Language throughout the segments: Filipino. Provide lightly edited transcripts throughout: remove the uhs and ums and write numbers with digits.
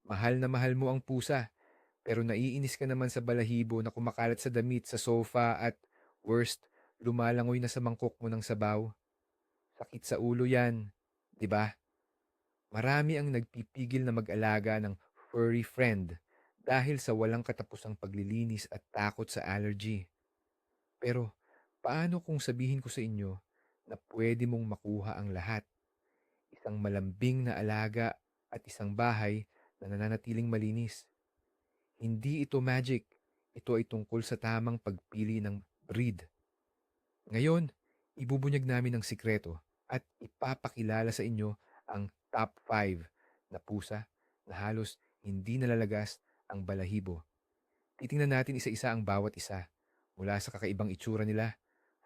Mahal na mahal mo ang pusa, pero naiinis ka naman sa balahibo na kumakalat sa damit, sa sofa at, worst, lumalangoy na sa mangkok mo ng sabaw. Sakit sa ulo yan, di ba? Marami ang nagpipigil na mag-alaga ng furry friend dahil sa walang katapusang paglilinis at takot sa allergy. Pero paano kung sabihin ko sa inyo na pwede mong makuha ang lahat? Isang malambing na alaga at isang bahay na nananatiling malinis. Hindi ito magic. Ito ay tungkol sa tamang pagpili ng breed. Ngayon, ibubunyag namin ang sikreto at ipapakilala sa inyo ang top 5 na pusa na halos hindi nalalagas ang balahibo. Titingnan natin isa-isa ang bawat isa, mula sa kakaibang itsura nila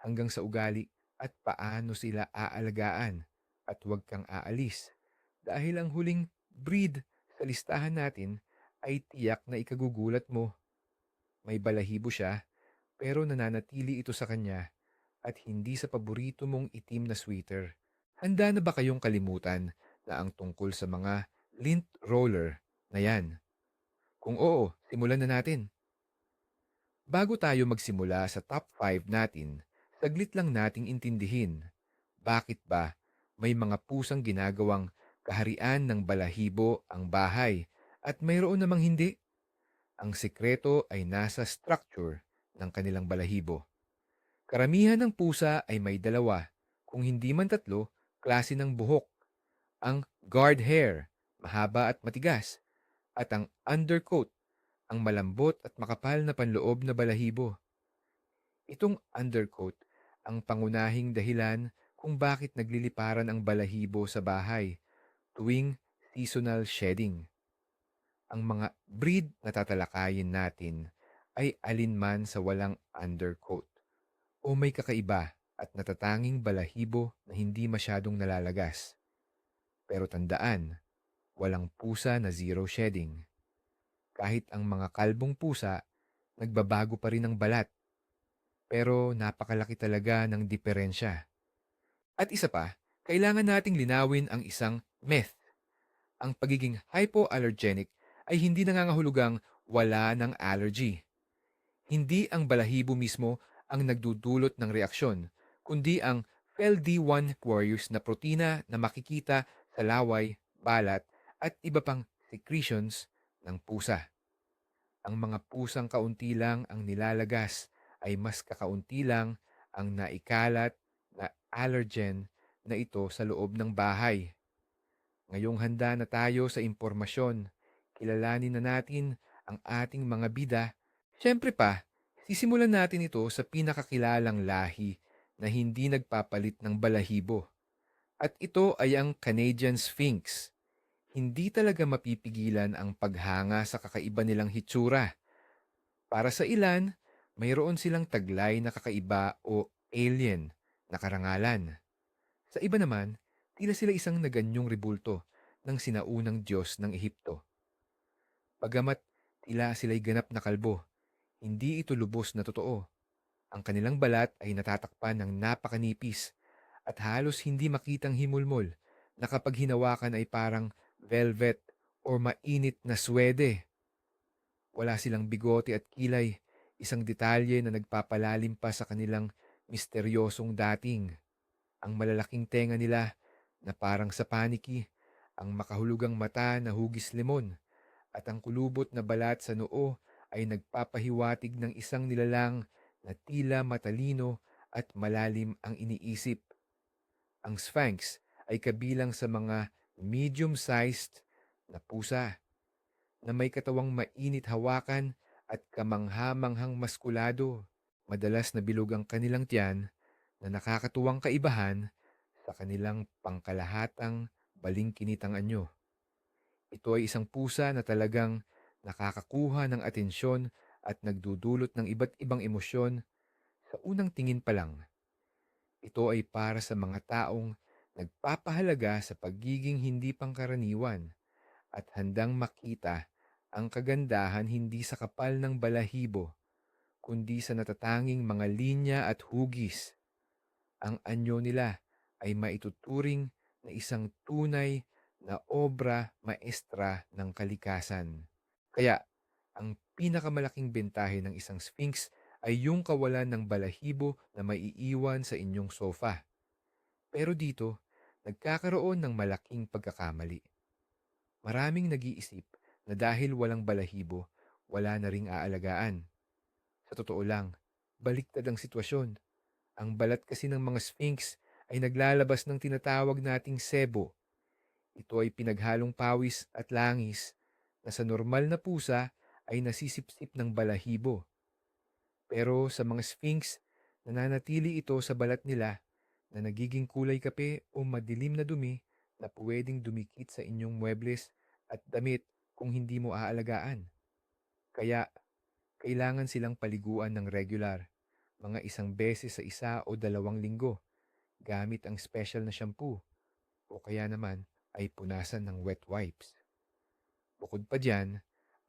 hanggang sa ugali at paano sila aalagaan. At huwag kang aalis dahil ang huling breed sa listahan natin ay tiyak na ikagugulat mo. May balahibo siya pero nananatili ito sa kanya at hindi sa paborito mong itim na sweater. Handa na ba kayong kalimutan na ang tungkol sa mga lint roller na yan? Kung oo, simulan na natin. Bago tayo magsimula sa top 5 natin, saglit lang nating intindihin. Bakit ba may mga pusang ginagawang kaharian ng balahibo ang bahay at mayroon namang hindi? Ang sekreto ay nasa structure ng kanilang balahibo. Karamihan ng pusa ay may dalawa, kung hindi man tatlo, klase ng buhok. Ang guard hair, mahaba at matigas, at ang undercoat, ang malambot at makapal na panloob na balahibo. Itong undercoat ang pangunahing dahilan kung bakit nagliliparan ang balahibo sa bahay tuwing seasonal shedding. Ang mga breed na tatalakayin natin ay alinman sa walang undercoat o may kakaiba at natatanging balahibo na hindi masyadong nalalagas. Pero tandaan, walang pusa na zero shedding. Kahit ang mga kalbong pusa, nagbabago pa rin ang balat. Pero napakalaki talaga ng diferensya. At isa pa, kailangan nating linawin ang isang myth. Ang pagiging hypoallergenic ay hindi nangangahulugang wala ng allergy. Hindi ang balahibo mismo ang nagdudulot ng reaksyon, kundi ang FeLD1 warriors na protina na makikita sa laway, balat, at iba pang secretions ng pusa. Ang mga pusang kaunti lang ang nilalagas ay mas kakaunti lang ang naikalat na allergen na ito sa loob ng bahay. Ngayong handa na tayo sa impormasyon, kilalanin na natin ang ating mga bida. Siyempre pa, sisimulan natin ito sa pinakakilalang lahi na hindi nagpapalit ng balahibo. At ito ay ang Canadian Sphinx. Hindi talaga mapipigilan ang paghanga sa kakaiba nilang hitsura. Para sa ilan, mayroon silang taglay na kakaiba o alien na karangalan. Sa iba naman, tila sila isang naganyong rebulto ng sinaunang Diyos ng Ehipto. Bagamat tila sila'y ganap na kalbo, hindi ito lubos na totoo. Ang kanilang balat ay natatakpan ng napakanipis at halos hindi makitang himulmol na kapag hinawakan ay parang velvet o mainit na swede. Wala silang bigote at kilay, isang detalye na nagpapalalim pa sa kanilang misteryosong dating. Ang malalaking tenga nila na parang sa paniki, ang makahulugang mata na hugis lemon, at ang kulubot na balat sa noo ay nagpapahiwatig ng isang nilalang na tila matalino at malalim ang iniisip. Ang Sphinx ay kabilang sa mga medium-sized na pusa na may katawang mainit hawakan at kamangha-manghang maskulado. Madalas na bilog ang kanilang tiyan na nakakatuwang kaibahan sa kanilang pangkalahatang balingkinitang anyo. Ito ay isang pusa na talagang nakakakuha ng atensyon at nagdudulot ng iba't ibang emosyon sa unang tingin pa lang. Ito ay para sa mga taong nagpapahalaga sa pagiging hindi pangkaraniwan at handang makita ang kagandahan hindi sa kapal ng balahibo, kundi sa natatanging mga linya at hugis. Ang anyo nila ay maituturing na isang tunay na obra maestra ng kalikasan. Kaya, ang pinakamalaking bentahe ng isang sphinx ay yung kawalan ng balahibo na maiiwan sa inyong sofa. Pero dito, nagkakaroon ng malaking pagkakamali. Maraming nag-iisip na dahil walang balahibo, wala na ring aalagaan. Sa totoo lang, baliktad ang sitwasyon. Ang balat kasi ng mga sphinx ay naglalabas ng tinatawag nating sebo. Ito ay pinaghalong pawis at langis na sa normal na pusa ay nasisipsip ng balahibo. Pero sa mga sphinx, nananatili ito sa balat nila na nagiging kulay kape o madilim na dumi na pwedeng dumikit sa inyong muebles at damit kung hindi mo aalagaan. Kaya, kailangan silang paliguan ng regular, mga isang beses sa 1 o 2 linggo, gamit ang special na shampoo o kaya naman ay punasan ng wet wipes. Bukod pa dyan,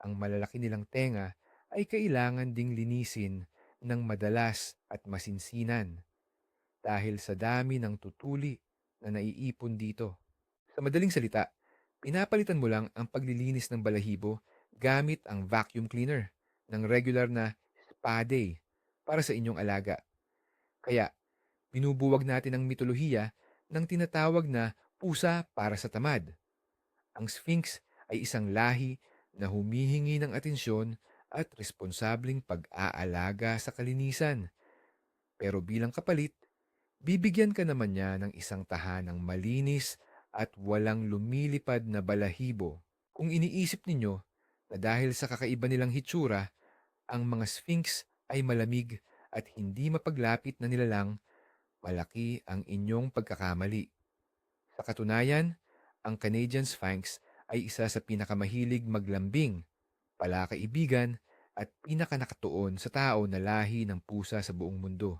ang malalaki nilang tenga ay kailangan ding linisin ng madalas at masinsinan dahil sa dami ng tutuli na naiipon dito. Sa madaling salita, pinapalitan mo lang ang paglilinis ng balahibo gamit ang vacuum cleaner ng regular na spa day para sa inyong alaga. Kaya, binubuwag natin ang mitolohiya ng tinatawag na pusa para sa tamad. Ang Sphinx ay isang lahi na humihingi ng atensyon at responsableng pag-aalaga sa kalinisan. Pero bilang kapalit, bibigyan ka naman niya ng isang tahanang malinis at walang lumilipad na balahibo. Kung iniisip ninyo na dahil sa kakaiba nilang hitsura, ang mga Sphinx ay malamig at hindi mapaglapit na nilalang, malaki ang inyong pagkakamali. Sa katunayan, ang Canadian Sphinx ay isa sa pinakamahilig maglambing, palakaibigan, at pinakanakatuon sa tao na lahi ng pusa sa buong mundo.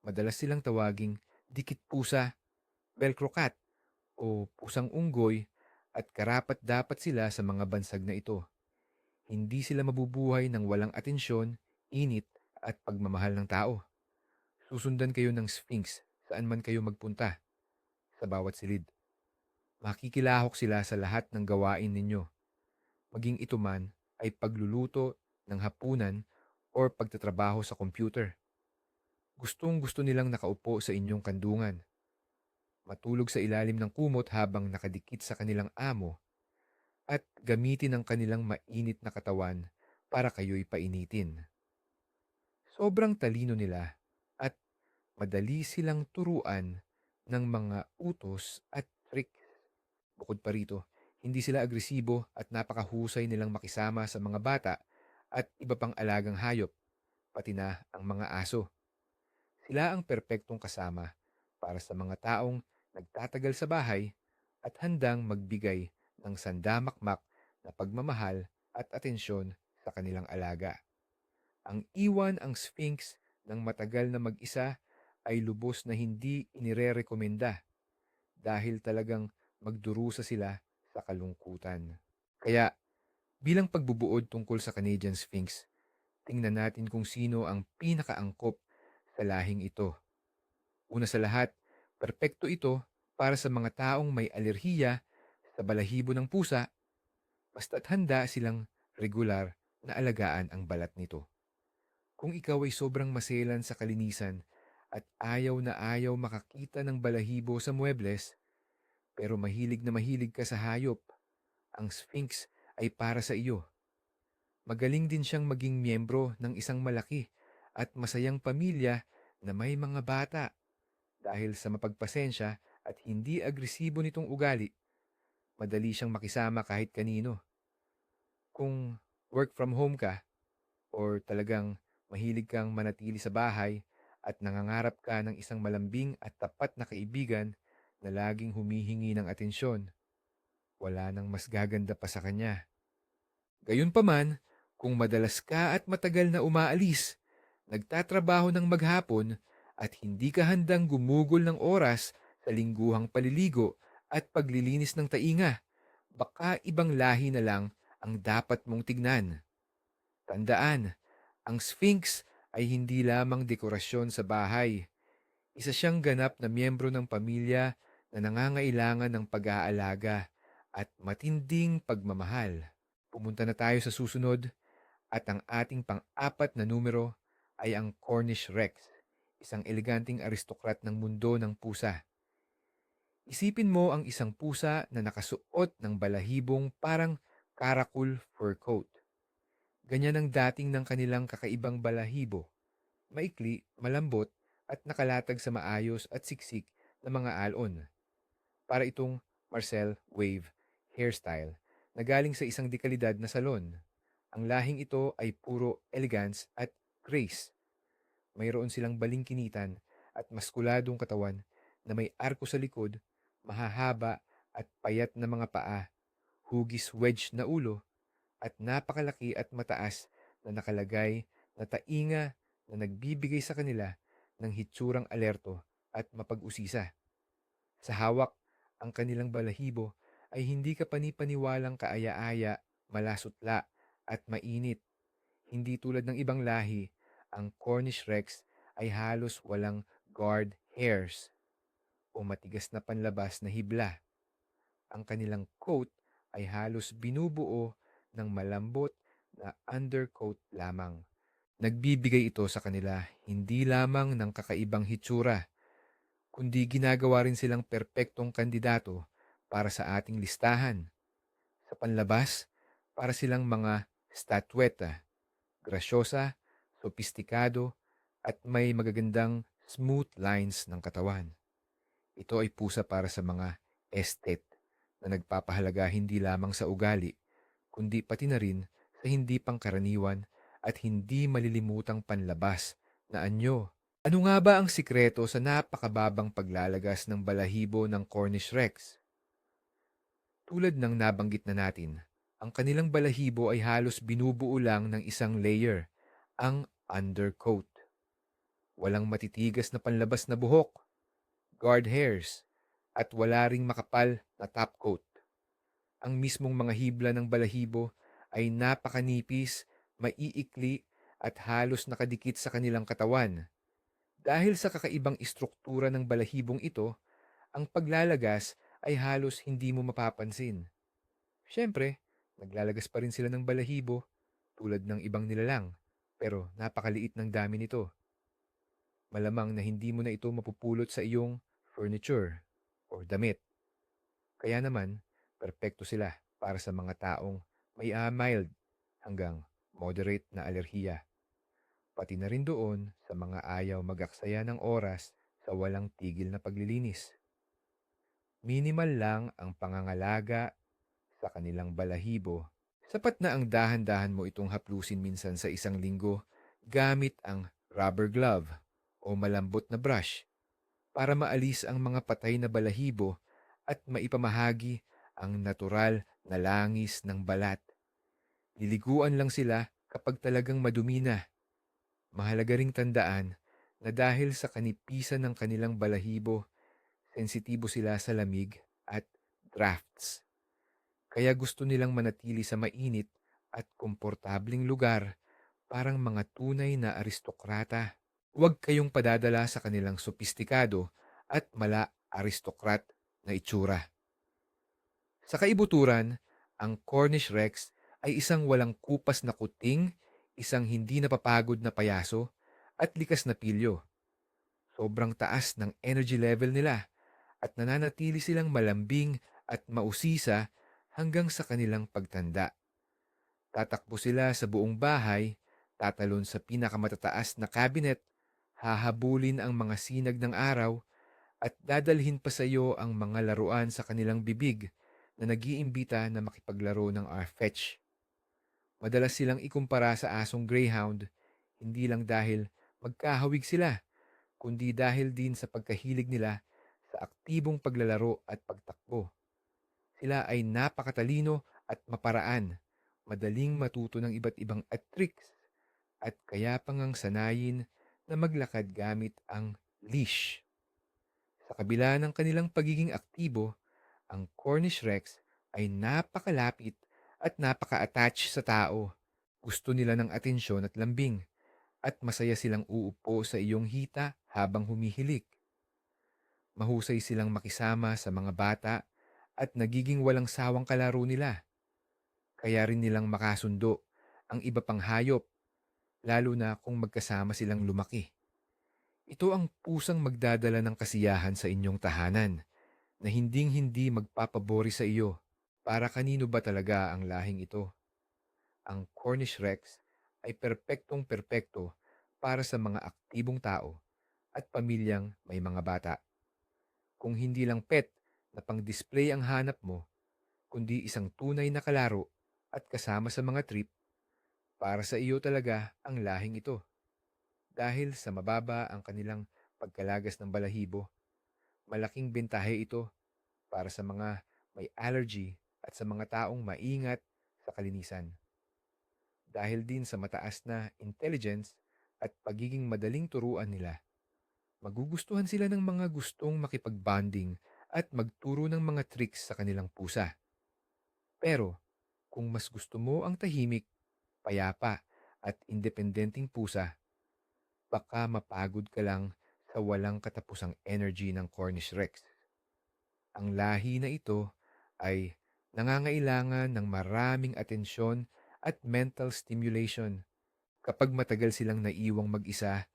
Madalas silang tawaging dikit pusa, velcro cat, o pusang unggoy at karapat-dapat sila sa mga bansag na ito. Hindi sila mabubuhay ng walang atensyon, init, at pagmamahal ng tao. Susundan kayo ng Sphinx saan man kayo magpunta, sa bawat silid. Makikilahok sila sa lahat ng gawain ninyo, maging ito man ay pagluluto ng hapunan or pagtatrabaho sa computer. Gustong gusto nilang nakaupo sa inyong kandungan, matulog sa ilalim ng kumot habang nakadikit sa kanilang amo, at gamitin ang kanilang mainit na katawan para kayo'y painitin. Sobrang talino nila at madali silang turuan ng mga utos at tricks. Bukod pa rito, hindi sila agresibo at napakahusay nilang makisama sa mga bata at iba pang alagang hayop, pati na ang mga aso. Sila ang perpektong kasama para sa mga taong nagtatagal sa bahay at handang magbigay ng sandamakmak na pagmamahal at atensyon sa kanilang alaga. Ang iwan ang Sphinx ng matagal na mag-isa ay lubos na hindi inirerekomenda dahil talagang magdurusa sila sa kalungkutan. Kaya, bilang pagbubuod tungkol sa Canadian Sphinx, tingnan natin kung sino ang pinakaangkop sa lahing ito. Una sa lahat, perpekto ito para sa mga taong may alerhiya sa balahibo ng pusa, basta't handa silang regular na alagaan ang balat nito. Kung ikaw ay sobrang maselan sa kalinisan at ayaw na ayaw makakita ng balahibo sa muebles, pero mahilig na mahilig ka sa hayop, ang Sphinx ay para sa iyo. Magaling din siyang maging miyembro ng isang malaki at masayang pamilya na may mga bata dahil sa mapagpasensya at hindi agresibo nitong ugali. Madali siyang makisama kahit kanino. Kung work from home ka or talagang mahilig kang manatili sa bahay at nangangarap ka ng isang malambing at tapat na kaibigan na laging humihingi ng atensyon, wala nang mas gaganda pa sa kanya. Gayunpaman, kung madalas ka at matagal na umaalis, nagtatrabaho ng maghapon at hindi ka handang gumugol ng oras sa lingguhang paliligo at paglilinis ng tainga, baka ibang lahi na lang ang dapat mong tignan. Tandaan, ang Sphinx ay hindi lamang dekorasyon sa bahay. Isa siyang ganap na miyembro ng pamilya na nangangailangan ng pag-aalaga at matinding pagmamahal. Pumunta na tayo sa susunod at ang ating pang-apat na numero ay ang Cornish Rex, isang eleganteng aristokrat ng mundo ng pusa. Isipin mo ang isang pusa na nakasuot ng balahibong parang karakul fur coat. Ganyan ang dating ng kanilang kakaibang balahibo. Maikli, malambot, at nakalatag sa maayos at siksik na mga alon. Para itong Marcel Wave hairstyle na galing sa isang dekalidad na salon. Ang lahing ito ay puro elegance at grace. Mayroon silang balingkinitan at maskuladong katawan na may arko sa likod, mahahaba at payat na mga paa, hugis wedge na ulo, at napakalaki at mataas na nakalagay na tainga na nagbibigay sa kanila ng hitsurang alerto at mapag-usisa. Sa hawak, ang kanilang balahibo ay hindi ka panipaniwalang kaaya-aya, malasutla at mainit. Hindi tulad ng ibang lahi, ang Cornish Rex ay halos walang guard hairs o matigas na panlabas na hibla. Ang kanilang coat ay halos binubuo ng malambot na undercoat lamang. Nagbibigay ito sa kanila hindi lamang ng kakaibang hitsura, kundi ginagawa rin silang perpektong kandidato para sa ating listahan. Sa panlabas, para silang mga statueta, grasyosa, sopistikado, at may magagandang smooth lines ng katawan. Ito ay pusa para sa mga estet na nagpapahalaga hindi lamang sa ugali, kundi pati na rin sa hindi pangkaraniwan at hindi malilimutang panlabas na anyo. Ano nga ba ang sikreto sa napakababang paglalagas ng balahibo ng Cornish Rex? Tulad ng nabanggit na natin, ang kanilang balahibo ay halos binubuo lang ng isang layer, ang undercoat. Walang matitigas na panlabas na buhok, guard hairs, at wala ring makapal na top coat. Ang mismong mga hibla ng balahibo ay napakanipis, maiikli at halos nakadikit sa kanilang katawan. Dahil sa kakaibang istruktura ng balahibong ito, ang paglalagas ay halos hindi mo mapapansin. Siyempre, naglalagas pa rin sila ng balahibo tulad ng ibang nilalang, pero napakaliit ng dami nito. Malamang na hindi mo na ito mapupulot sa iyong furniture o damit. Kaya naman, perpekto sila para sa mga taong may mild hanggang moderate na alerhiya. Pati na rin doon sa mga ayaw mag-aksaya ng oras sa walang tigil na paglilinis. Minimal lang ang pangangalaga sa kanilang balahibo. Sapat na ang dahan-dahan mo itong haplusin minsan sa isang linggo gamit ang rubber glove o malambot na brush para maalis ang mga patay na balahibo at maipamahagi ang natural na langis ng balat. Liliguan lang sila kapag talagang madumi na. Mahalaga ring tandaan na dahil sa kanipisan ng kanilang balahibo, sensitibo sila sa lamig at drafts. Kaya gusto nilang manatili sa mainit at komportabling lugar, parang mga tunay na aristokrata. Huwag kayong padadala sa kanilang sopistikado at mala-aristokrat na itsura. Sa kaibuturan, ang Cornish Rex ay isang walang kupas na kuting, isang hindi napapagod na payaso, at likas na pilyo. Sobrang taas ng energy level nila at nananatili silang malambing at mausisa hanggang sa kanilang pagtanda. Tatakbo sila sa buong bahay, tatalon sa pinakamatataas na cabinet, hahabulin ang mga sinag ng araw, at dadalhin pa sa iyo ang mga laruan sa kanilang bibig na nag-iimbita na makipaglaro ng fetch. Madalas silang ikumpara sa asong greyhound, hindi lang dahil magkahawig sila, kundi dahil din sa pagkahilig nila sa aktibong paglalaro at pagtakbo. Sila ay napakatalino at maparaan, madaling matuto ng iba't ibang tricks, at kaya pangang sanayin na maglakad gamit ang leash. Sa kabila ng kanilang pagiging aktibo, ang Cornish Rex ay napakalapit at napaka-attach sa tao. Gusto nila ng atensyon at lambing, at masaya silang uupo sa iyong hita habang humihilik. Mahusay silang makisama sa mga bata at nagiging walang sawang kalaro nila. Kaya rin nilang makasundo ang iba pang hayop, lalo na kung magkasama silang lumaki. Ito ang pusang magdadala ng kasiyahan sa inyong tahanan na hinding-hindi magpapabori sa iyo. Para kanino ba talaga ang lahing ito? Ang Cornish Rex ay perpektong-perpekto para sa mga aktibong tao at pamilyang may mga bata. Kung hindi lang pet na pang-display ang hanap mo, kundi isang tunay na kalaro at kasama sa mga trip, para sa iyo talaga ang lahing ito. Dahil sa mababa ang kanilang pagkalagas ng balahibo, malaking bentahe ito para sa mga may allergy at sa mga taong maingat sa kalinisan. Dahil din sa mataas na intelligence at pagiging madaling turuan nila, magugustuhan sila ng mga gustong makipag-bonding at magturo ng mga tricks sa kanilang pusa. Pero kung mas gusto mo ang tahimik, payapa at independenteng pusa, baka mapagod ka lang sa walang katapusang energy ng Cornish Rex. Ang lahi na ito ay nangangailangan ng maraming atensyon at mental stimulation. Kapag matagal silang naiwang mag-isa,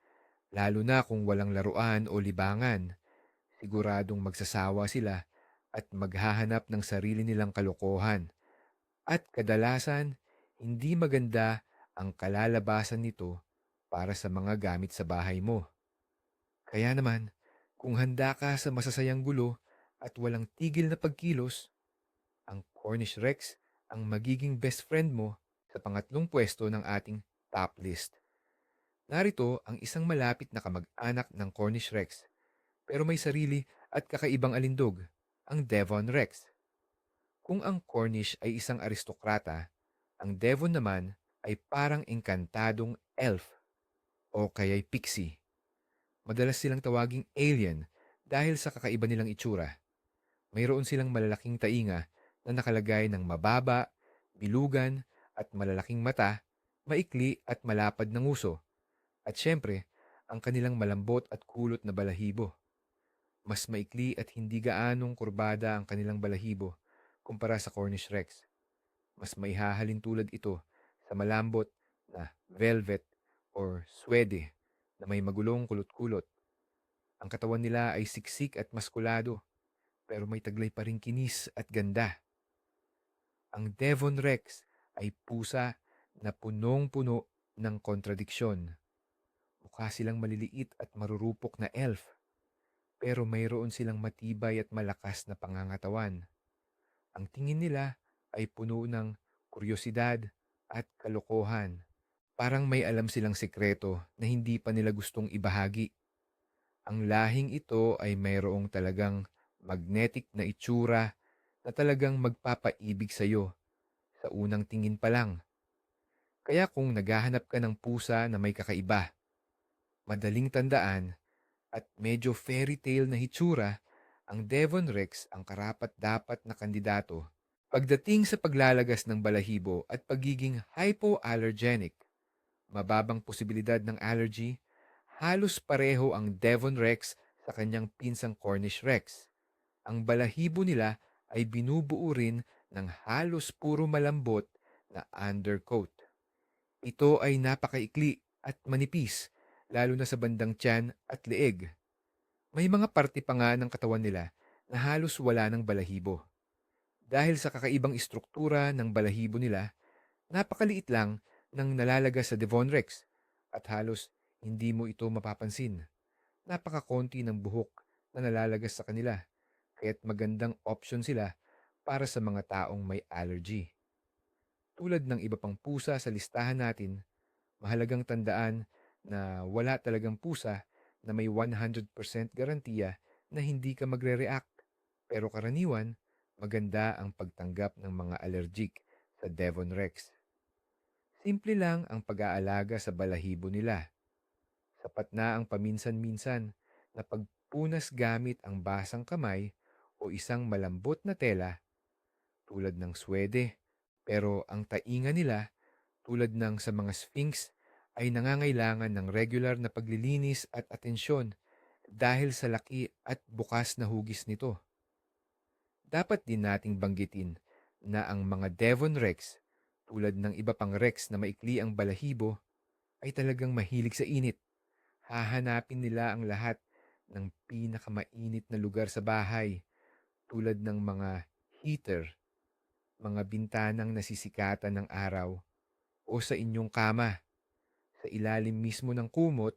lalo na kung walang laruan o libangan, siguradong magsasawa sila at maghahanap ng sarili nilang kalokohan. At kadalasan, hindi maganda ang kalalabasan nito para sa mga gamit sa bahay mo. Kaya naman, kung handa ka sa masasayang gulo at walang tigil na pagkilos, ang Cornish Rex ang magiging best friend mo sa pangatlong pwesto ng ating top list. Narito ang isang malapit na kamag-anak ng Cornish Rex, pero may sarili at kakaibang alindog, ang Devon Rex. Kung ang Cornish ay isang aristokrata, ang Devon naman ay parang engkantadong elf o kaya'y pixie. Madalas silang tawaging alien dahil sa kakaiba nilang itsura. Mayroon silang malalaking tainga na nakalagay ng mababa, bilugan at malalaking mata, maikli at malapad na nguso. At syempre, ang kanilang malambot at kulot na balahibo. Mas maikli at hindi gaanong kurbada ang kanilang balahibo kumpara sa Cornish Rex. Mas maihahalin tulad ito sa malambot na velvet or suede na may magulong kulot-kulot. Ang katawan nila ay siksik at maskulado, pero may taglay pa ring kinis at ganda. Ang Devon Rex ay pusa na punong-puno ng kontradiksyon. Mukha silang maliliit at marurupok na elf, pero mayroon silang matibay at malakas na pangangatawan. Ang tingin nila ay puno ng kuryosidad at kalokohan. Parang may alam silang sekreto na hindi pa nila gustong ibahagi. Ang lahing ito ay mayroong talagang magnetic na itsura na talagang magpapaibig sa iyo sa unang tingin pa lang. Kaya kung naghahanap ka ng pusa na may kakaiba, madaling tandaan at medyo fairy tale na hitsura, ang Devon Rex ang karapat-dapat na kandidato. Pagdating sa paglalagas ng balahibo at pagiging hypoallergenic, mababang posibilidad ng allergy, halos pareho ang Devon Rex sa kanyang pinsang Cornish Rex. Ang balahibo nila ay binubuo rin ng halos puro malambot na undercoat. Ito ay napakaikli at manipis, lalo na sa bandang tiyan at leeg. May mga parte pa nga ng katawan nila na halos wala ng balahibo. Dahil sa kakaibang istruktura ng balahibo nila, napakaliit lang ng nalalagas sa Devon Rex at halos hindi mo ito mapapansin. Napakakonti ng buhok na nalalagas sa kanila, kaya't magandang option sila para sa mga taong may allergy. Tulad ng iba pang pusa sa listahan natin, mahalagang tandaan na wala talagang pusa na may 100% garantiya na hindi ka magre-react. Pero karaniwan, maganda ang pagtanggap ng mga allergic sa Devon Rex. Simple lang ang pag-aalaga sa balahibo nila. Sapat na ang paminsan-minsan na pagpunas gamit ang basang kamay o isang malambot na tela tulad ng swede. Pero ang tainga nila tulad ng sa mga sphinx ay nangangailangan ng regular na paglilinis at atensyon dahil sa laki at bukas na hugis nito. Dapat din nating banggitin na ang mga Devon Rex, tulad ng iba pang Rex na maikli ang balahibo, ay talagang mahilig sa init. Hahanapin nila ang lahat ng pinakamainit na lugar sa bahay, tulad ng mga heater, mga bintanang nasisikatan ng araw, o sa inyong kama. Sa ilalim mismo ng kumot,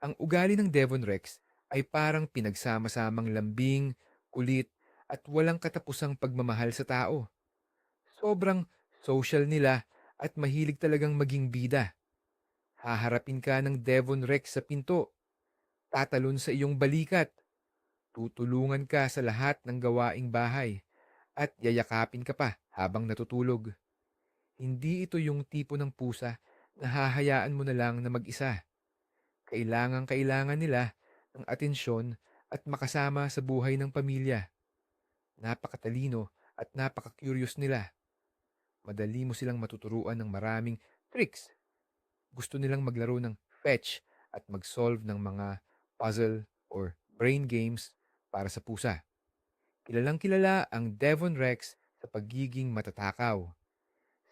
ang ugali ng Devon Rex ay parang pinagsama-samang lambing, kulit, at walang katapusang pagmamahal sa tao. Sobrang social nila at mahilig talagang maging bida. Haharapin ka ng Devon Rex sa pinto, tatalon sa iyong balikat, tutulungan ka sa lahat ng gawaing bahay, at yayakapin ka pa habang natutulog. Hindi ito yung tipo ng pusa na hahayaan mo na lang na mag-isa. Kailangan nila ng atensyon at makasama sa buhay ng pamilya. Napakatalino at napaka-curious nila. Madali mo silang matuturuan ng maraming tricks. Gusto nilang maglaro ng fetch at mag-solve ng mga puzzle or brain games para sa pusa. Kilalang kilala ang Devon Rex sa pagiging matatakaw.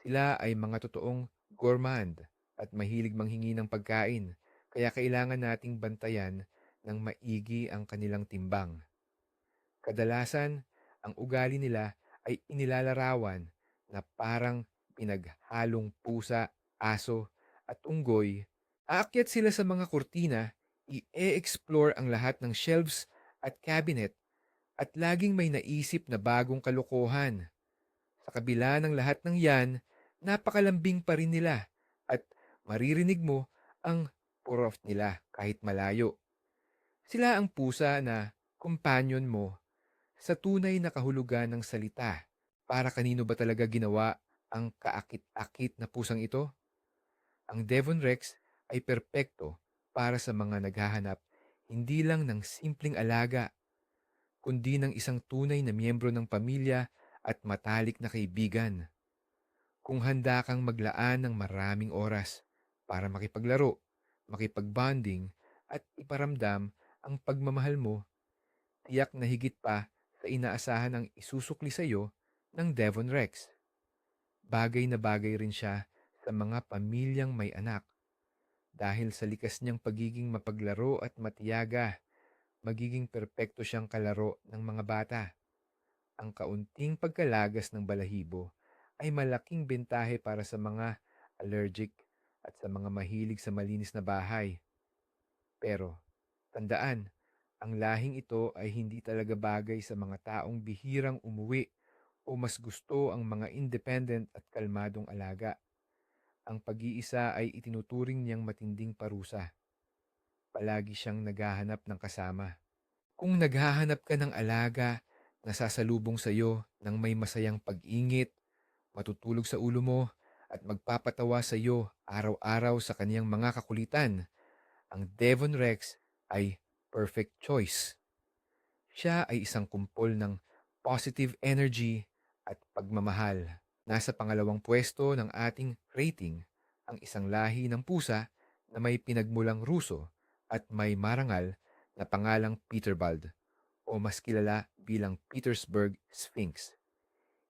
Sila ay mga totoong gourmand at mahilig manghingi ng pagkain, kaya kailangan nating bantayan ng maigi ang kanilang timbang. Kadalasan, ang ugali nila ay inilalarawan na parang pinaghalong pusa, aso, at unggoy. Aakyat sila sa mga kurtina, i-explore ang lahat ng shelves at cabinet, at laging may naisip na bagong kalokohan. Sa kabila ng lahat ng yan, napakalambing pa rin nila at maririnig mo ang purot nila kahit malayo. Sila ang pusa na companion mo sa tunay na kahulugan ng salita. Para kanino ba talaga ginawa ang kaakit-akit na pusang ito? Ang Devon Rex ay perpekto para sa mga naghahanap hindi lang ng simpleng alaga, kundi ng isang tunay na miyembro ng pamilya at matalik na kaibigan. Kung handa kang maglaan ng maraming oras para makipaglaro, makipagbonding, at iparamdam ang pagmamahal mo, tiyak na higit pa sa inaasahan ang isusukli sa iyo ng Devon Rex. Bagay na bagay rin siya sa mga pamilyang may anak dahil sa likas niyang pagiging mapaglaro at matiyaga, magiging perpekto siyang kalaro ng mga bata. Ang kaunting pagkalagas ng balahibo ay malaking bentahe para sa mga allergic at sa mga mahilig sa malinis na bahay. Pero, tandaan, ang lahing ito ay hindi talaga bagay sa mga taong bihirang umuwi o mas gusto ang mga independent at kalmadong alaga. Ang pag-iisa ay itinuturing niyang matinding parusa. Palagi siyang naghahanap ng kasama. Kung naghahanap ka ng alaga na sasalubong sa iyo ng may masayang pag-ingit, matutulog sa ulo mo, at magpapatawa sa iyo araw-araw sa kaniyang mga kakulitan, ang Devon Rex ay perfect choice. Siya ay isang kumpol ng positive energy at pagmamahal. Nasa pangalawang pwesto ng ating rating ang isang lahi ng pusa na may pinagmulang Ruso at may marangal na pangalang Peterbald o mas kilala bilang Petersburg Sphinx.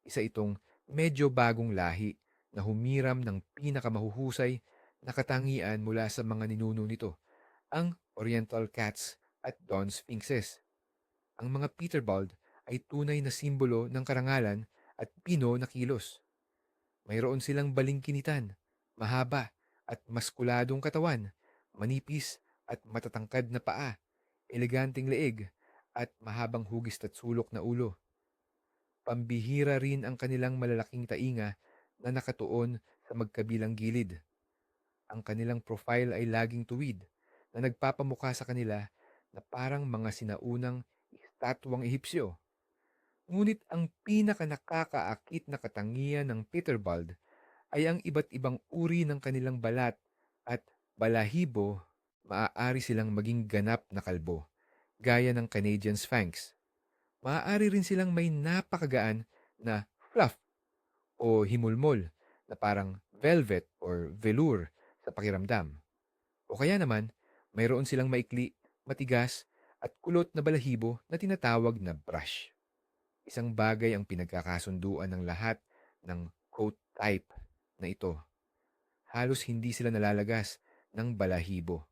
Isa itong medyo bagong lahi na humiram ng pinakamahuhusay na katangian mula sa mga ninuno nito, ang Oriental Cats at Dawn Sphinxes. Ang mga Peterbald ay tunay na simbolo ng karangalan at pino na kilos. Mayroon silang balingkinitan, mahaba at maskuladong katawan, manipis at matatangkad na paa, eleganteng leeg, at mahabang hugis at sulok na ulo. Pambihira rin ang kanilang malalaking tainga na nakatuon sa magkabilang gilid. Ang kanilang profile ay laging tuwid na nagpapamukha sa kanila na parang mga sinaunang estatwang Ehipsyo. Ngunit ang pinakanakakaakit na katangian ng Peterbald ay ang iba't ibang uri ng kanilang balat at balahibo. Maaari silang maging ganap na kalbo, gaya ng Canadian Sphinx. Maaari rin silang may napakagaan na fluff o himulmol na parang velvet or velour sa pakiramdam. O kaya naman, mayroon silang maikli, matigas, at kulot na balahibo na tinatawag na brush. Isang bagay ang pinagkakasunduan ng lahat ng coat type na ito. Halos hindi sila nalalagas ng balahibo.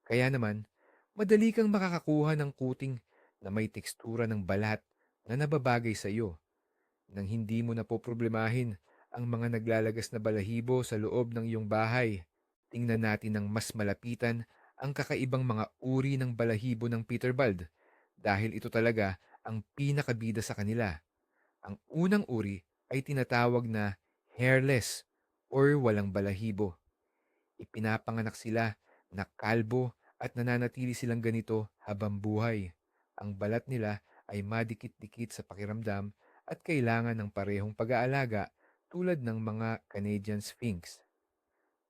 Kaya naman, madali kang makakakuha ng kuting na may tekstura ng balat na nababagay sa iyo nang hindi mo napoproblemahin ang mga naglalagas na balahibo sa loob ng iyong bahay. Tingnan natin ng mas malapitan ang kakaibang mga uri ng balahibo ng Peterbald dahil ito talaga ang pinakabida sa kanila. Ang unang uri ay tinatawag na hairless or walang balahibo. Ipinapanganak sila na kalbo at nananatili silang ganito habang buhay. Ang balat nila ay madikit-dikit sa pakiramdam at kailangan ng parehong pag-aalaga tulad ng mga Canadian Sphinx.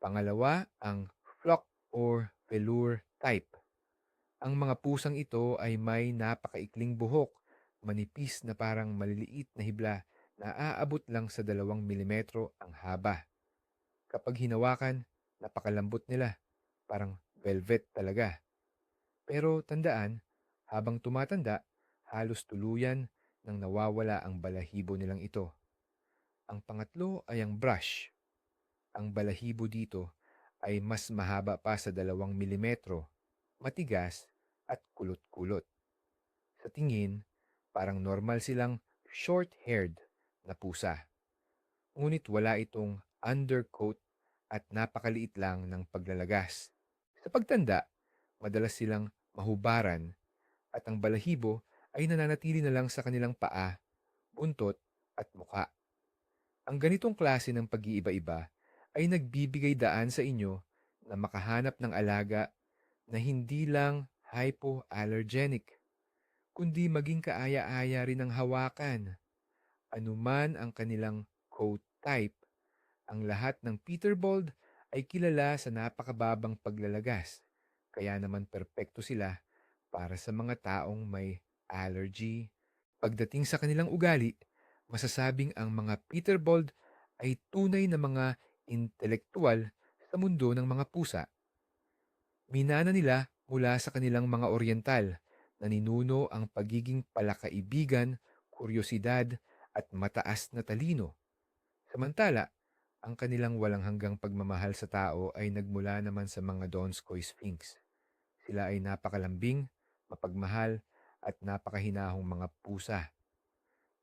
Pangalawa, ang flock or velour type. Ang mga pusang ito ay may napakaikling buhok, manipis na parang maliliit na hibla na aabot lang sa 2 milimetro ang haba. Kapag hinawakan, napakalambot nila, parang velvet talaga. Pero tandaan, habang tumatanda, halos tuluyan nang nawawala ang balahibo nilang ito. Ang pangatlo ay ang brush. Ang balahibo dito ay mas mahaba pa sa 2 milimetro, matigas at kulot-kulot. Sa tingin, parang normal silang short-haired na pusa. Ngunit wala itong undercoat at napakaliit lang ng paglalagas. Sa pagtanda, madalas silang mahubaran at ang balahibo ay nananatili na lang sa kanilang paa, buntot at muka. Ang ganitong klase ng pag-iiba-iba ay nagbibigay daan sa inyo na makahanap ng alaga na hindi lang hypoallergenic, kundi maging kaaya-aya rin ang hawakan. Anuman ang kanilang coat type, ang lahat ng Peterbold ay kilala sa napakababang paglalagas. Kaya naman perpekto sila para sa mga taong may allergy. Pagdating sa kanilang ugali, masasabing ang mga Peterbold ay tunay na mga intelektual sa mundo ng mga pusa. Minana nila mula sa kanilang mga oriental na ninuno ang pagiging palakaibigan, kuryosidad at mataas na talino. Samantala, ang kanilang walang hanggang pagmamahal sa tao ay nagmula naman sa mga Donskoy Sphinx. Sila ay napakalambing, mapagmahal at napakahinahong mga pusa.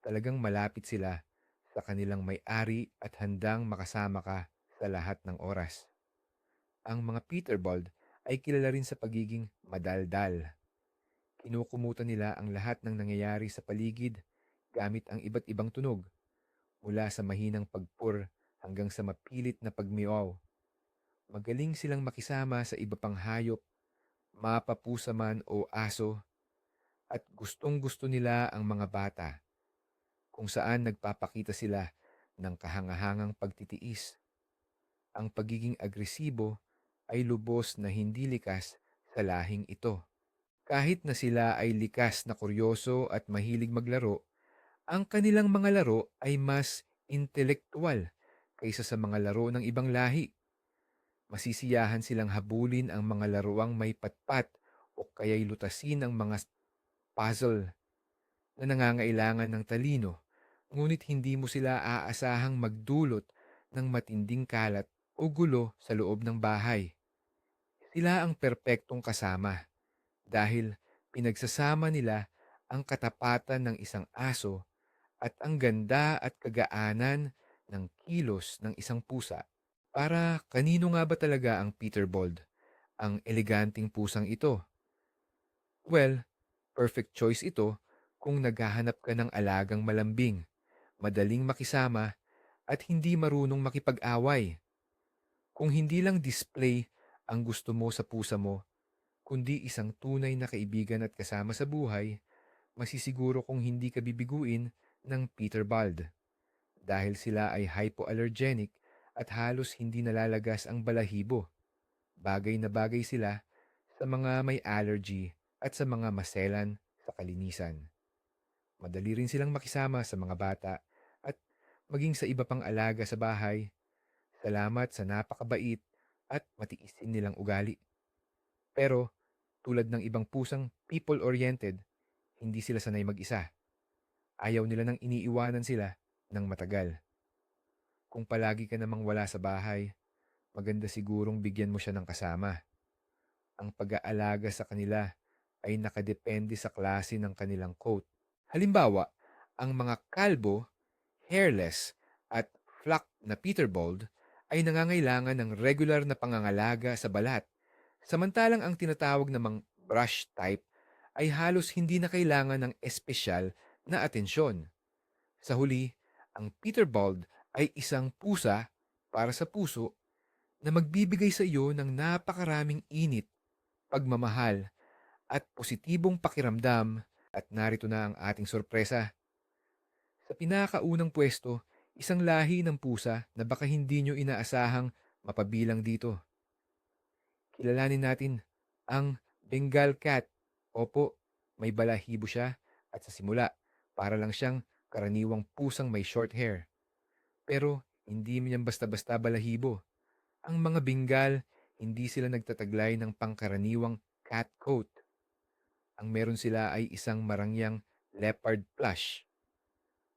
Talagang malapit sila sa kanilang may-ari at handang makasama ka sa lahat ng oras. Ang mga Peterbald ay kilala rin sa pagiging madaldal. Kinukumutan nila ang lahat ng nangyayari sa paligid gamit ang iba't ibang tunog, mula sa mahinang pagpur hanggang sa mapilit na pagmiaw. Magaling silang makisama sa iba pang hayop, mapapusa man o aso, at gustong-gusto nila ang mga bata, kung saan nagpapakita sila ng kahangahangang pagtitiis. Ang pagiging agresibo ay lubos na hindi likas sa lahing ito. Kahit na sila ay likas na kuryoso at mahilig maglaro, ang kanilang mga laro ay mas intelektual kaysa sa mga laro ng ibang lahi. Masisiyahan silang habulin ang mga laruang may patpat o kaya'y lutasin ang mga puzzle na nangangailangan ng talino, ngunit hindi mo sila aasahang magdulot ng matinding kalat o gulo sa loob ng bahay. Sila ang perpektong kasama dahil pinagsasama nila ang katapatan ng isang aso at ang ganda at kagaanan ng kilos ng isang pusa. Para kanino nga ba talaga ang Peterbold, ang eleganting pusang ito? Well, perfect choice ito kung naghahanap ka ng alagang malambing, madaling makisama at hindi marunong makipag-away. Kung hindi lang display ang gusto mo sa pusa mo, kundi isang tunay na kaibigan at kasama sa buhay, masisiguro kung hindi ka bibiguin ng Peterbald dahil sila ay hypoallergenic at halos hindi nalalagas ang balahibo. Bagay na bagay sila sa mga may allergy at sa mga maselan sa kalinisan. Madali rin silang makisama sa mga bata at maging sa iba pang alaga sa bahay. Salamat sa napakabait at matiisin nilang ugali. Pero tulad ng ibang pusang people-oriented, hindi sila sanay mag-isa. Ayaw nila nang iniiwanan sila ng matagal. Kung palagi ka namang wala sa bahay, maganda sigurong bigyan mo siya ng kasama. Ang pag-aalaga sa kanila ay nakadepende sa klase ng kanilang coat. Halimbawa, ang mga kalbo, hairless, at flock na Peterbold ay nangangailangan ng regular na pangangalaga sa balat. Samantalang ang tinatawag namang brush type ay halos hindi na kailangan ng espesyal na atensyon. Sa huli, ang Peterbald ay isang pusa para sa puso na magbibigay sa iyo ng napakaraming init, pagmamahal, at positibong pakiramdam. At narito na ang ating sorpresa. Sa pinakaunang pwesto, isang lahi ng pusa na baka hindi nyo inaasahang mapabilang dito. Kilalanin natin ang Bengal Cat. Opo, may balahibo siya at sa simula, para lang siyang karaniwang pusang may short hair. Pero hindi mo niyan basta-basta balahibo. Ang mga Bengal, hindi sila nagtataglay ng pangkaraniwang cat coat. Ang meron sila ay isang marangyang leopard plush.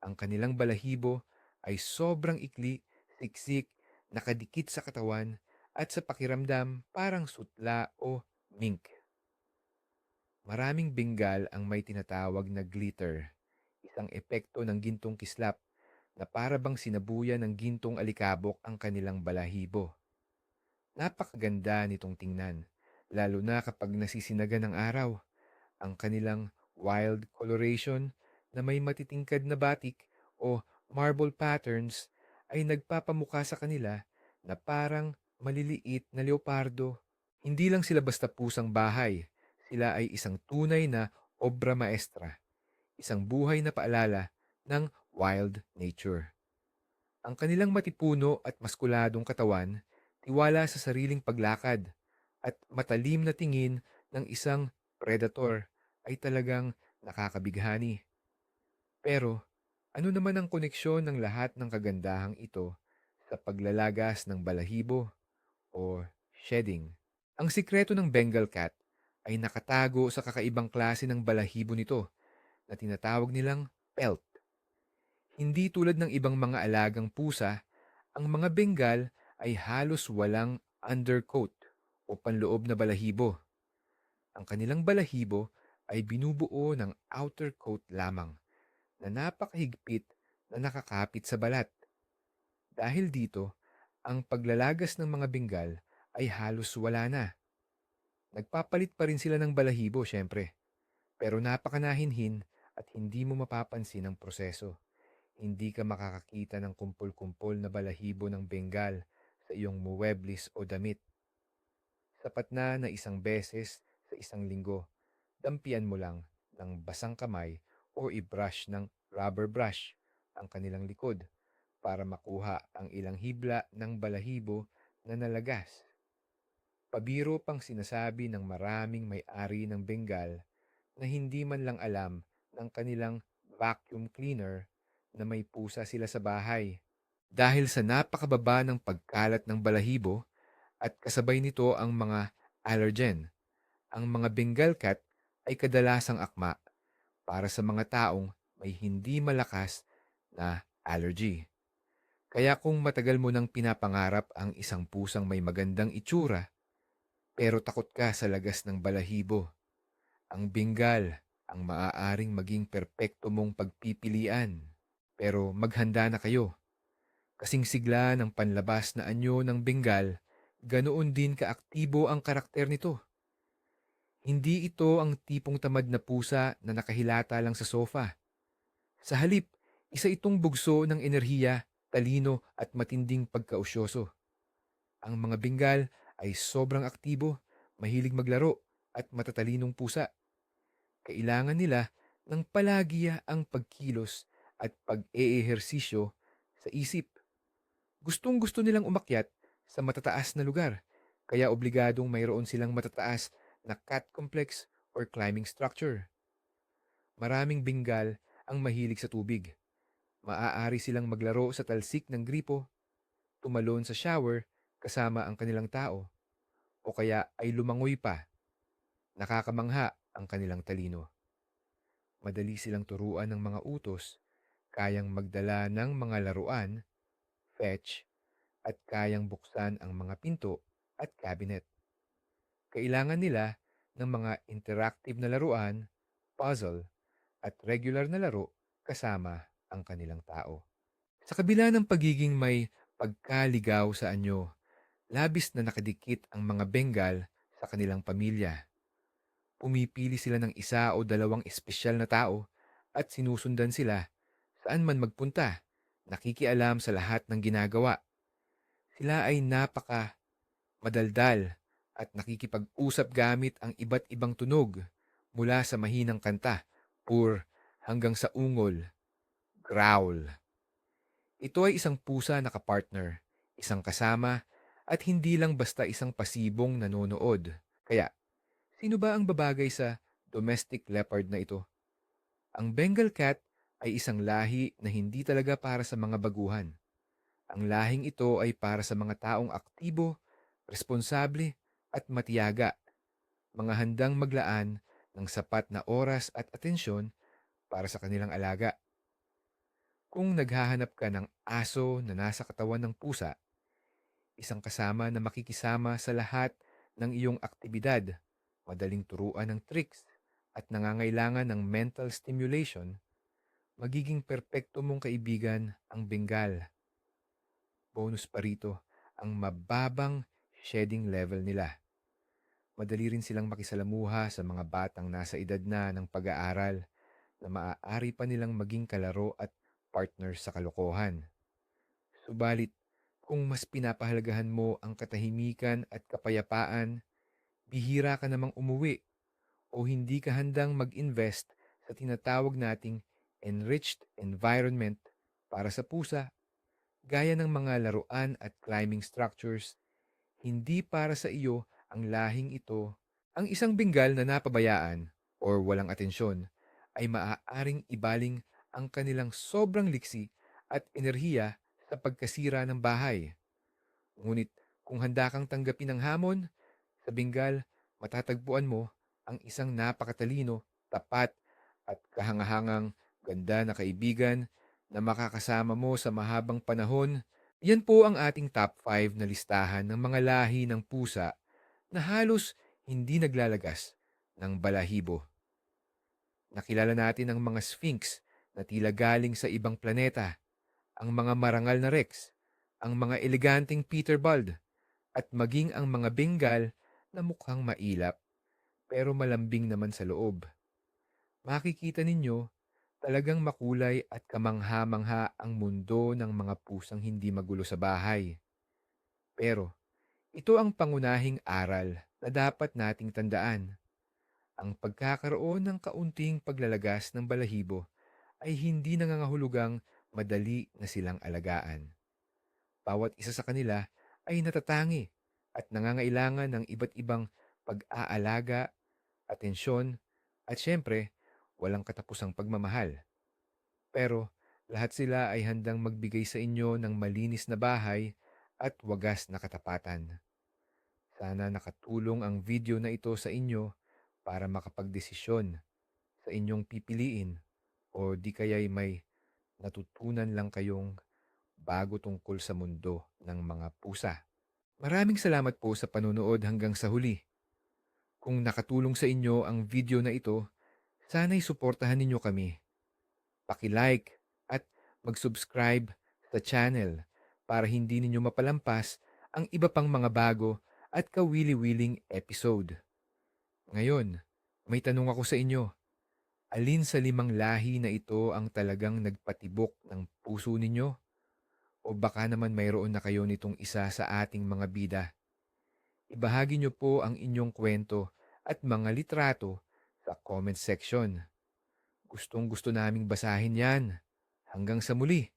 Ang kanilang balahibo ay sobrang ikli, siksik, nakadikit sa katawan at sa pakiramdam parang sutla o mink. Maraming Bengal ang may tinatawag na glitter, isang epekto ng gintong kislap na para bang sinabuyan ng gintong alikabok ang kanilang balahibo. Napakaganda nitong tingnan, lalo na kapag nasisinagan ng araw. Ang kanilang wild coloration na may matitingkad na batik o marble patterns ay nagpapamukha sa kanila na parang maliliit na leopardo. Hindi lang sila basta pusang bahay, sila ay isang tunay na obra maestra, isang buhay na paalala ng wild nature. Ang kanilang matipuno at maskuladong katawan, tiwala sa sariling paglakad, at matalim na tingin ng isang predator ay talagang nakakabighani. Pero ano naman ang koneksyon ng lahat ng kagandahang ito sa paglalagas ng balahibo o shedding? Ang sikreto ng Bengal cat ay nakatago sa kakaibang klase ng balahibo nito na tinatawag nilang pelt. Hindi tulad ng ibang mga alagang pusa, ang mga Bengal ay halos walang undercoat o panloob na balahibo. Ang kanilang balahibo ay binubuo ng outer coat lamang na napakahigpit na nakakapit sa balat. Dahil dito, ang paglalagas ng mga Bengal ay halos wala na. Nagpapalit pa rin sila ng balahibo, syempre, pero napakanahinhin at hindi mo mapapansin ang proseso. Hindi ka makakakita ng kumpol-kumpol na balahibo ng Bengal sa iyong muebles o damit. Sapat na isang beses sa isang linggo, dampian mo lang ng basang kamay o i-brush ng rubber brush ang kanilang likod para makuha ang ilang hibla ng balahibo na nalagas. Pabiro pang sinasabi ng maraming may-ari ng Bengal na hindi man lang alam ng kanilang vacuum cleaner na may pusa sila sa bahay. Dahil sa napakababa ng pagkalat ng balahibo at kasabay nito ang mga allergen, ang mga Bengal cat ay kadalasang akma para sa mga taong may hindi malakas na allergy. Kaya kung matagal mo nang pinapangarap ang isang pusang may magandang itsura, pero takot ka sa lagas ng balahibo, ang Bengal ang maaaring maging perpekto mong pagpipilian. Pero maghanda na kayo. Kasing sigla ng panlabas na anyo ng Bengal, ganoon din kaaktibo ang karakter nito. Hindi ito ang tipong tamad na pusa na nakahilata lang sa sofa. Sa halip, isa itong bugso ng enerhiya, talino at matinding pagkausyoso. Ang mga Bengal ay sobrang aktibo, mahilig maglaro at matatalinong pusa. Kailangan nila ng palagi ang pagkilos at pag-eehersisyo sa isip. Gustong-gusto nilang umakyat sa matataas na lugar, kaya obligadong mayroon silang matataas na cat complex or climbing structure. Maraming Bengal ang mahilig sa tubig. Maaari silang maglaro sa talsik ng gripo, tumalon sa shower kasama ang kanilang tao, o kaya ay lumangoy pa. Nakakamangha ang kanilang talino. Madali silang turuan ng mga utos, kayang magdala ng mga laruan, fetch, at kayang buksan ang mga pinto at cabinet. Kailangan nila ng mga interactive na laruan, puzzle, at regular na laro kasama ang kanilang tao. Sa kabila ng pagiging may pagkaligaw sa anyo, labis na nakadikit ang mga Bengal sa kanilang pamilya. Pumipili sila ng isa o dalawang espesyal na tao at sinusundan sila saan man magpunta, nakikialam sa lahat ng ginagawa. Sila ay napaka madaldal at nakikipag-usap gamit ang iba't ibang tunog mula sa mahinang kanta, purr, hanggang sa ungol, growl. Ito ay isang pusa na kapartner, isang kasama, at hindi lang basta isang pasibong nanonood. Kaya, sino ba ang babagay sa domestic leopard na ito? Ang Bengal cat ay isang lahi na hindi talaga para sa mga baguhan. Ang lahing ito ay para sa mga taong aktibo, responsable, at matiyaga, mga handang maglaan ng sapat na oras at atensyon para sa kanilang alaga. Kung naghahanap ka ng aso na nasa katawan ng pusa, isang kasama na makikisama sa lahat ng iyong aktibidad, madaling turuan ng tricks, at nangangailangan ng mental stimulation, magiging perpekto mong kaibigan ang Bengal. Bonus pa rito, ang mababang shedding level nila. Madali rin silang makisalamuha sa mga batang nasa edad na ng pag-aaral na maaari pa nilang maging kalaro at partners sa kalokohan. Subalit, kung mas pinapahalagahan mo ang katahimikan at kapayapaan, bihira ka namang umuwi o hindi ka handang mag-invest sa tinatawag nating enriched environment para sa pusa, gaya ng mga laruan at climbing structures, hindi para sa iyo ang lahing ito. Ang isang Bengal na napabayaan or walang atensyon ay maaaring ibaling ang kanilang sobrang liksi at enerhiya sa pagkasira ng bahay. Ngunit kung handa kang tanggapin ang hamon, sa Bengal matatagpuan mo ang isang napakatalino, tapat at kahangahangang ganda na kaibigan na makakasama mo sa mahabang panahon. Yan po ang ating top 5 na listahan ng mga lahi ng pusa na halos hindi naglalagas ng balahibo. Nakilala natin ang mga sphinx na tila galing sa ibang planeta, ang mga marangal na rex, ang mga eleganteng Peterbald, at maging ang mga Bengal na mukhang mailap pero malambing naman sa loob. Makikita ninyo, talagang makulay at kamangha-mangha ang mundo ng mga pusang hindi magulo sa bahay. Pero ito ang pangunahing aral na dapat nating tandaan. Ang pagkakaroon ng kaunting paglalagas ng balahibo ay hindi nangangahulugang madali na silang alagaan. Bawat isa sa kanila ay natatangi at nangangailangan ng iba't ibang pag-aalaga, atensyon, at syempre, walang katapusang pagmamahal. Pero lahat sila ay handang magbigay sa inyo ng malinis na bahay at wagas na katapatan. Sana nakatulong ang video na ito sa inyo para makapagdesisyon sa inyong pipiliin o di kaya'y may natutunan lang kayong bago tungkol sa mundo ng mga pusa. Maraming salamat po sa panonood hanggang sa huli. Kung nakatulong sa inyo ang video na ito, sana'y suportahan ninyo kami. Paki-like at mag-subscribe sa channel para hindi ninyo mapalampas ang iba pang mga bago at kawili-wiling episode. Ngayon, may tanong ako sa inyo. Alin sa 5 lahi na ito ang talagang nagpatibok ng puso ninyo? O baka naman mayroon na kayo nitong isa sa ating mga bida? Ibahagi niyo po ang inyong kwento at mga litrato sa comment section. Gustong gusto naming basahin yan. Hanggang sa muli.